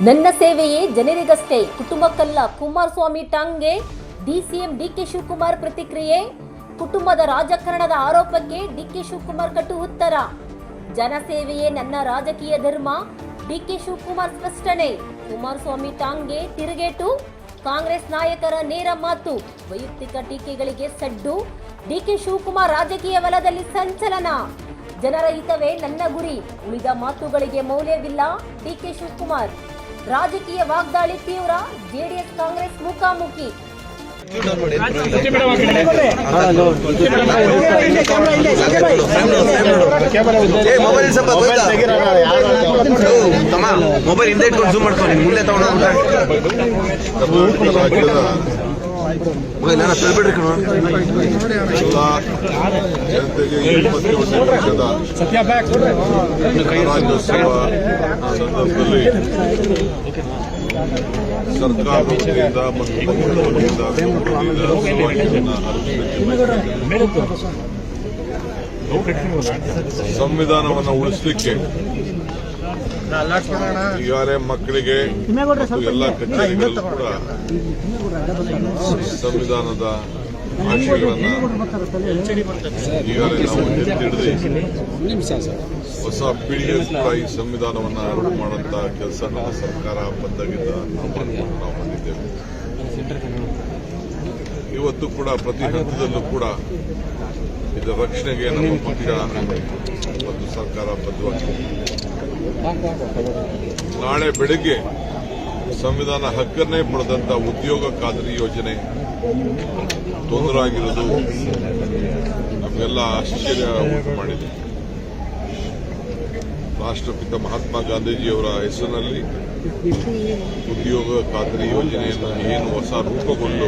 ನನ್ನ ಸೇವೆಯೇ ಜನರಿಗಷ್ಟೇ, ಕುಟುಂಬಕ್ಕಲ್ಲ. Kumaraswamy ಟಾಂಗ್ಗೆ DCM DK Shivakumar ಪ್ರತಿಕ್ರಿಯೆ. ಕುಟುಂಬದ ರಾಜಕಾರಣದ ಆರೋಪಕ್ಕೆ ಡಿಕೆ ಶಿವಕುಮಾರ್ ಕಟು ಉತ್ತರ. ಜನಸೇವೆಯೇ ನನ್ನ ರಾಜಕೀಯ ಧರ್ಮ, ಡಿಕೆ ಶಿವಕುಮಾರ್ ಸ್ಪಷ್ಟನೆ. ಕುಮಾರಸ್ವಾಮಿ ಟಾಂಗ್ಗೆ ತಿರುಗೇಟು. ಕಾಂಗ್ರೆಸ್ ನಾಯಕರ ನೇರ ಮಾತು. ವೈಯಕ್ತಿಕ ಟೀಕೆಗಳಿಗೆ ಸಡ್ಡು. ಡಿಕೆ ಶಿವಕುಮಾರ್ ರಾಜಕೀಯ ವಲಯದಲ್ಲಿ ಸಂಚಲನ. ಜನರ ಹಿತವೇ ನನ್ನ ಗುರಿ, ಉಳಿದ ಮಾತುಗಳಿಗೆ ಮೌಲ್ಯವಿಲ್ಲ. ಡಿಕೆ ಶಿವಕುಮಾರ್. ರಾಜಕೀಯ ವಾಗ್ದಾಳಿ ತೀವ್ರ. ಜೆಡಿಎಸ್ ಕಾಂಗ್ರೆಸ್ ಮುಖಾಮುಖಿ. ಮೊಬೈಲ್ ಹಿಂದೆ ಇಟ್ಕೊಂಡು ಜೂಮ್ ಮಾಡ್ಕೊಂಡು ಮುಂದೆ ತಗೊಂಡು ಬಿಡ್ರಿ ಸಂದರ್ಭದಲ್ಲಿ ಸರ್ಕಾರ ಸಂವಿಧಾನವನ್ನು ಉಳಿಸಲಿಕ್ಕೆ ಈಗಾಗಲೇ ಮಕ್ಕಳಿಗೆ ಎಲ್ಲ ಕಚೇರಿಗಳು ಕೂಡ ಸಂವಿಧಾನದ ಆಶಯಗಳನ್ನ ಈಗಾಗಲೇ ನಾವು ಎತ್ತಿಡಿದು ಹೊಸ ಪೀಳಿಗೆ ಕೂಡ ಈ ಸಂವಿಧಾನವನ್ನು ಅರ್ಥ ಮಾಡುವಂತಹ ಕೆಲಸ ನಮ್ಮ ಸರ್ಕಾರ ಬಂದಾಗಿದ್ದ ನಾವು ಬಂದಿದ್ದೇವೆ. ಇವತ್ತು ಕೂಡ ಪ್ರತಿ ಹಂತದಲ್ಲೂ ಕೂಡ ಇದರ ರಕ್ಷಣೆಗೆ ನಮ್ಮ ಪಕ್ಷ ಮತ್ತು ಸರ್ಕಾರ ಬದ್ಧವಾಗಿದೆ. ನಾಳೆ ಬೆಳಗ್ಗೆ ಸಂವಿಧಾನ ಹಕ್ಕನ್ನೇ ಪಡೆದಂತ ಉದ್ಯೋಗ ಖಾತರಿ ಯೋಜನೆ ತೊಂದರೆ ಆಗಿರೋದು ನಮಗೆಲ್ಲ ಆಶ್ಚರ್ಯ ಉಂಟು ಮಾಡಿದೆ. ರಾಷ್ಟ್ರಪಿತ ಮಹಾತ್ಮ ಗಾಂಧೀಜಿಯವರ ಹೆಸರಿನಲ್ಲಿ ಉದ್ಯೋಗ ಖಾತರಿ ಯೋಜನೆಯನ್ನು ಏನು ಹೊಸ ರೂಪುಗೊಂಡು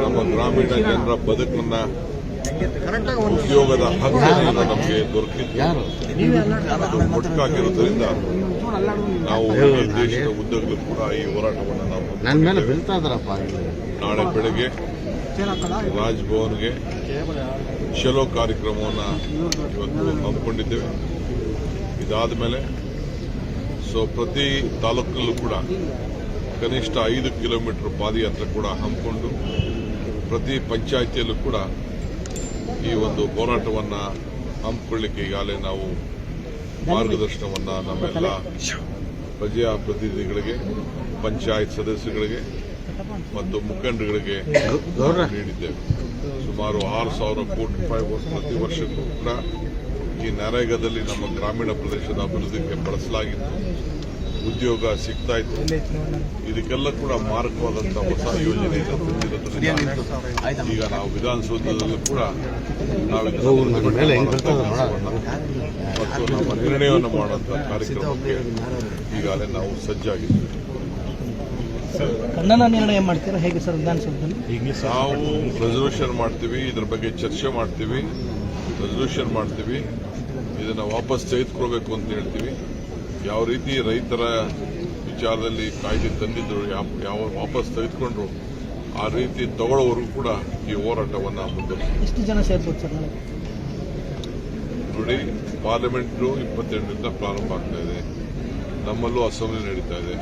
ನಮ್ಮ ಗ್ರಾಮೀಣ ಜನರ ಬದುಕನ್ನ ಉದ್ಯೋಗದ ಹಕ್ಕನ್ನು ನಮಗೆ ದೊರಕಿತ್ತು, ಅದು ಮೊಟಕಾಗಿರುವುದರಿಂದ ನಾವು ದೇಶದ ಉದ್ದಗಲೂ ಕೂಡ ಈ ಹೋರಾಟವನ್ನು ನಾವು ನಾಳೆ ಬೆಳಗ್ಗೆ ರಾಜಭವನ್ಗೆ ಚಲೋ ಕಾರ್ಯಕ್ರಮವನ್ನು ಇವತ್ತು ಹಮ್ಮಿಕೊಂಡಿದ್ದೇವೆ. ಇದಾದ ಮೇಲೆ ಪ್ರತಿ ತಾಲೂಕಲ್ಲೂ ಕೂಡ ಕನಿಷ್ಠ 5 ಕಿಲೋಮೀಟರ್ ಪಾದಯಾತ್ರೆ ಕೂಡ ಹಮ್ಮಿಕೊಂಡು ಪ್ರತಿ ಪಂಚಾಯಿತಿಯಲ್ಲೂ ಕೂಡ ಈ ಒಂದು ಹೋರಾಟವನ್ನು ಹಮ್ಮಿಕೊಳ್ಳಿಕ್ಕೆ ಈಗಾಗಲೇ ನಾವು ಮಾರ್ಗದರ್ಶನವನ್ನು ನಮ್ಮೆಲ್ಲ ಪ್ರಜಾಪ್ರತಿನಿಧಿಗಳಿಗೆ, ಪಂಚಾಯತ್ ಸದಸ್ಯರಿಗೆ ಮತ್ತು ಮುಖಂಡರುಗಳಿಗೆ ನೀಡಿದ್ದೇವೆ. ಸುಮಾರು 6,000 ಕೋಟಿ ರೂಪಾಯಿ ಪ್ರತಿ ವರ್ಷಕ್ಕೂ ಕೂಡ ಈ ನರೇಗಾದಲ್ಲಿ ನಮ್ಮ ಗ್ರಾಮೀಣ ಪ್ರದೇಶದ ಅಭಿವೃದ್ಧಿಗೆ ಬಳಸಲಾಗಿತ್ತು. ಉದ್ಯೋಗ ಸಿಗ್ತಾ ಇತ್ತು. ಇದಕ್ಕೆಲ್ಲ ಕೂಡ ಮಾರಕವಾದಂತಹ ಹೊಸ ಯೋಜನೆಯನ್ನು ತಂದಿರೋದ್ರಿಂದ ಈಗ ನಾವು ವಿಧಾನಸೌಧದಲ್ಲೂ ಕೂಡ ನಾವು ಮತ್ತು ನಮ್ಮ ನಿರ್ಣಯವನ್ನು ಮಾಡುವಂತಹ ಕಾರ್ಯಕ್ರಮಕ್ಕೆ ಈಗಾಗಲೇ ನಾವು ಸಜ್ಜಾಗಿದ್ದೇವೆ. ಖಂಡನ ನಿರ್ಣಯ ಮಾಡ್ತೀರಾ ಹೇಗೆ ಸರ್ ವಿಧಾನಸೌಧದಲ್ಲಿ? ನಾವು ರೆಸಲ್ಯೂಷನ್ ಮಾಡ್ತೀವಿ, ಇದ್ರ ಬಗ್ಗೆ ಚರ್ಚೆ ಮಾಡ್ತೀವಿ, ರೆಸಲ್ಯೂಷನ್ ಮಾಡ್ತೀವಿ, ಇದನ್ನು ವಾಪಸ್ ತೆಗೆದುಕೊಳ್ಬೇಕು ಅಂತ ಹೇಳ್ತೀವಿ. ಯಾವ ರೀತಿ ರೈತರ ವಿಚಾರದಲ್ಲಿ ಕಾಯ್ದೆ ತಂದಿದ್ರು, ಯಾವ ವಾಪಸ್ ತೆಗೆದುಕೊಂಡ್ರು ಆ ರೀತಿ ತಗೊಳ್ಳೋವರೆಗೂ ಕೂಡ ಈ ಹೋರಾಟವನ್ನು ಮುಂದುವರಿಸ್ತೀವಿ. ಎಷ್ಟು ಜನ ಸೇರ್ಬೋದು ಸರ್? ನೋಡಿ, ಪಾರ್ಲಿಮೆಂಟು 28ರಿಂದ ಪ್ರಾರಂಭ ಆಗ್ತಾ ಇದೆ, ನಮ್ಮಲ್ಲೂ ಅಸೆಂಬ್ಲಿ ನಡೀತಾ ಇದೆ.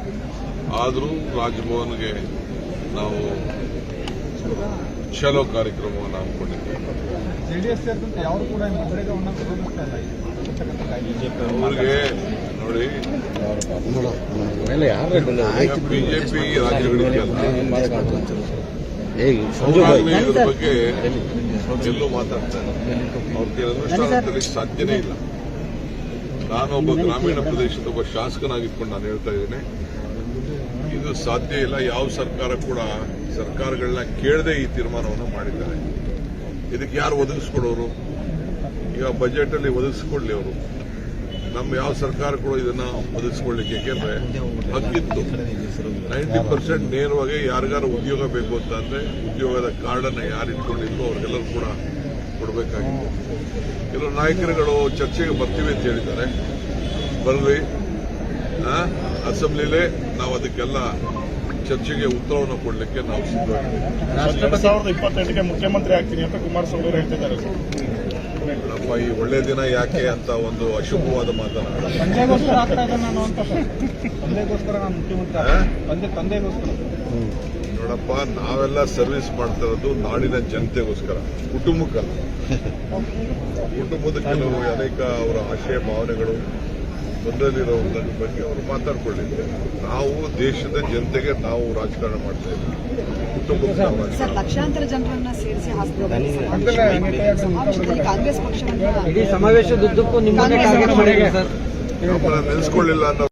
ಆದರೂ ರಾಜಭವನ್ಗೆ ನಾವು ಚಲೋ ಕಾರ್ಯಕ್ರಮವನ್ನು ಹಮ್ಮಿಕೊಂಡಿದ್ದೇವೆ. ಅವ್ರಿಗೆ ನೋಡಿ, ಬಿಜೆಪಿ ರಾಜ್ಯಗಳಿಗೆ ಇದ್ರ ಬಗ್ಗೆ ಎಲ್ಲೂ ಮಾತಾಡ್ತಾರೆ. ಅವ್ರಿಗೆ ಅನುಷ್ಠಾನದಲ್ಲಿ ಸಾಧ್ಯನೇ ಇಲ್ಲ. ನಾನೊಬ್ಬ ಗ್ರಾಮೀಣ ಪ್ರದೇಶದ ಒಬ್ಬ ಶಾಸಕನಾಗಿದ್ಕೊಂಡು ನಾನು ಹೇಳ್ತಾ ಇದ್ದೇನೆ, ಇದು ಸಾಧ್ಯ ಇಲ್ಲ. ಯಾವ ಸರ್ಕಾರ ಕೂಡ ಸರ್ಕಾರಗಳನ್ನ ಕೇಳದೆ ಈ ತೀರ್ಮಾನವನ್ನು ಮಾಡಿದ್ದಾರೆ. ಇದಕ್ಕೆ ಯಾರು ಒದಗಿಸ್ಕೊಡೋರು? ಈಗ ಬಜೆಟ್ ಅಲ್ಲಿ ಒದಗಿಸ್ಕೊಡ್ಲಿ ಅವರು. ನಮ್ಮ ಯಾವ ಸರ್ಕಾರ ಕೂಡ ಇದನ್ನ ಒದಗಿಸ್ಕೊಳ್ಳಿಕ್ಕೆ, ಯಾಕೆಂದ್ರೆ ಹಕ್ಕಿತ್ತು 90% ನೇರವಾಗಿ ಯಾರಿಗಾರು ಉದ್ಯೋಗ ಬೇಕು ಅಂತ ಅಂದ್ರೆ ಉದ್ಯೋಗದ ಕಾರ್ಡನ್ನು ಯಾರು ಇಟ್ಕೊಂಡಿದ್ರು ಅವ್ರಿಗೆಲ್ಲರೂ ಕೂಡ ಕೊಡಬೇಕಾಗಿತ್ತು. ಕೆಲವು ನಾಯಕರುಗಳು ಚರ್ಚೆಗೆ ಬರ್ತೀವಿ ಅಂತ ಹೇಳಿದ್ದಾರೆ. ಬರ್ರಿ, ಅಸೆಂಬ್ಲಿಲೇ ನಾವು ಅದಕ್ಕೆಲ್ಲ ಚರ್ಚೆಗೆ ಉತ್ತರವನ್ನು ಕೊಡಲಿಕ್ಕೆ ನಾವು ಸಿದ್ಧವಾಗಿದ್ದೇವೆ. 2028ಕ್ಕೆ ಮುಖ್ಯಮಂತ್ರಿ ಆಗ್ತೀನಿ ಅಂತ ಕುಮಾರಸ್ವಾಮಿ ಅವರು ಹೇಳ್ತಿದ್ದಾರೆ. ನಮ್ಮ ಈ ಒಳ್ಳೆ ದಿನ ಯಾಕೆ ಅಂತ ಒಂದು ಅಶುಭವಾದ ಮಾತನಾಡ ತಂದೆಗೋಸ್ಕರ ಆಗ್ತಾ ಇದ್ದಾನೆ ನಾನು ಅಂತ ಸರ್. ತಂದೆಗೋಸ್ಕರ ನಾನು ಮುಖ್ಯಮಂತ್ರಿ ತಂದೆಗೋಸ್ಕರ. ನೋಡಪ್ಪ, ನಾವೆಲ್ಲ ಸರ್ವಿಸ್ ಮಾಡ್ತಾ ಇರೋದು ನಾಡಿನ ಜನತೆಗೋಸ್ಕರ, ಕುಟುಂಬಕ್ಕಲ್ಲ. ಕುಟುಂಬದ ಕೆಲವು ಅನೇಕ ಅವರ ಆಶಯ ಭಾವನೆಗಳು ಬಂದಲ್ಲಿರೋ ಬಗ್ಗೆ ಅವರು ಮಾತಾಡ್ಕೊಳ್ಳಿದ್ರು. ನಾವು ದೇಶದ ಜನತೆಗೆ ನಾವು ರಾಜಕಾರಣ ಮಾಡ್ತಾ ಇದ್ದೀವಿ, ಕುಟುಂಬಕ್ಕೆ ನಾವು ರಾಜಕಾರಣ. ಸರ್, ಲಕ್ಷಾಂತರ ಜನರನ್ನ ಸೇರಿಸಿ ಸಮಾವೇಶದಲ್ಲಿ ಕಾಂಗ್ರೆಸ್ ಪಕ್ಷವನ್ನ ಇಡೀ ಸಮಾವೇಶದುದ್ದಕ್ಕೂ ನಿಮ್ಮನ್ನೇ ಟಾರ್ಗೆಟ್ ಮಾಡಿದೆ ಸರ್. ನಮ್ಮನ್ನ ನೆನೆಸ್ಕೊಳ್ಳಿಲ್ಲ ಅನ್ನೋ